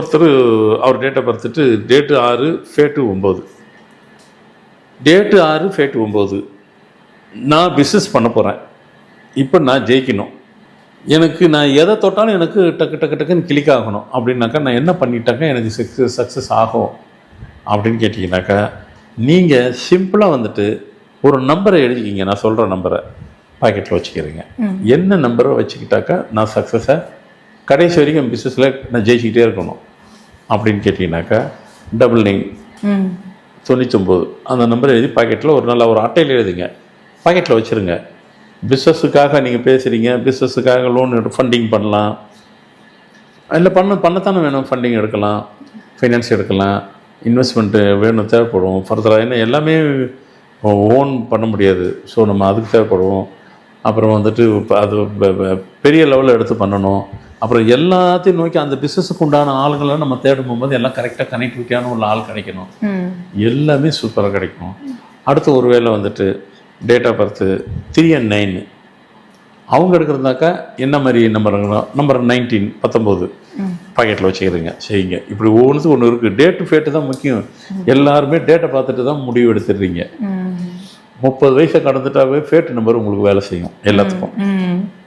ஒருத்தர் அவர் டேட்டை பார்த்துட்டு டேட்டு 6 ஃபேட்டு 9. Date 6 fat 9. நான் பிஸ்னஸ் பண்ண போகிறேன். இப்போ நான் ஜெயிக்கணும். எனக்கு நான் எதை தொட்டாலும் எனக்கு டக்கு டக்கு டக்குன்னு கிளிக் ஆகணும் அப்படின்னாக்கா நான் என்ன பண்ணிட்டாக்கா எனக்கு சக்ஸஸ் ஆகும் அப்படின்னு கேட்டிங்கனாக்கா நீங்கள் சிம்பிளாக வந்துட்டு ஒரு நம்பரை எழுதிக்கிங்க. நான் சொல்கிற நம்பரை பாக்கெட்டில் வச்சுக்கிறீங்க. என்ன நம்பரை வச்சுக்கிட்டாக்கா நான் சக்ஸஸை கடைசி வரைக்கும் பிஸ்னஸில் நான் ஜெயிச்சுக்கிட்டே இருக்கணும் அப்படின்னு கேட்டிங்கனாக்கா 99 99 அந்த நம்பரை எழுதி பாக்கெட்டில் ஒரு நல்ல ஒரு அட்டையில் எழுதுங்க. பாக்கெட்டில் வச்சுருங்க. பிஸ்னஸுக்காக நீங்கள் பேசுகிறீங்க, பிஸ்னஸுக்காக லோன் ஃபண்டிங் பண்ணலாம், இல்லை பண்ணத்தானே வேணும். ஃபண்டிங் எடுக்கலாம், ஃபைனான்ஸ் எடுக்கலாம், இன்வெஸ்ட்மெண்ட்டு வேணும், தேவைப்படும் ஃபர்தராக. ஏன்னா எல்லாமே ஓன் பண்ண முடியாது. ஸோ நம்ம அதுக்கு தேவைப்படுவோம். அப்புறம் வந்துட்டு அது பெரிய லெவலில் எடுத்து பண்ணணும். அப்புறம் எல்லாத்தையும் நோக்கி அந்த பிஸ்னஸுக்கு உண்டான ஆளுங்களை நம்ம தேடும் போகும்போது எல்லாம் கரெக்டாக கனெக்டிவிட்டியான உள்ள ஆள் கிடைக்கணும். எல்லாமே சூப்பராக கிடைக்கும். அடுத்த ஒரு வேளை வந்துட்டு டேட் ஆஃப் பர்த்து 3 and 9 அவங்க எடுக்கிறதுனாக்கா என்ன மாதிரி நம்பர் 19 பாக்கெட்டில் வச்சுக்கிறீங்க. செய்யுங்க. இப்படி ஒவ்வொன்றுத்துக்கு ஒன்று இருக்குது. டேட்டு ஃபேட்டு தான் முக்கியம். எல்லாருமே டேட்டை பார்த்துட்டு தான் முடிவு எடுத்துடுறீங்க. 30 வயசை கடந்துட்டாவே ஃபேட்டு நம்பர் உங்களுக்கு வேலை செய்யும் எல்லாத்துக்கும்.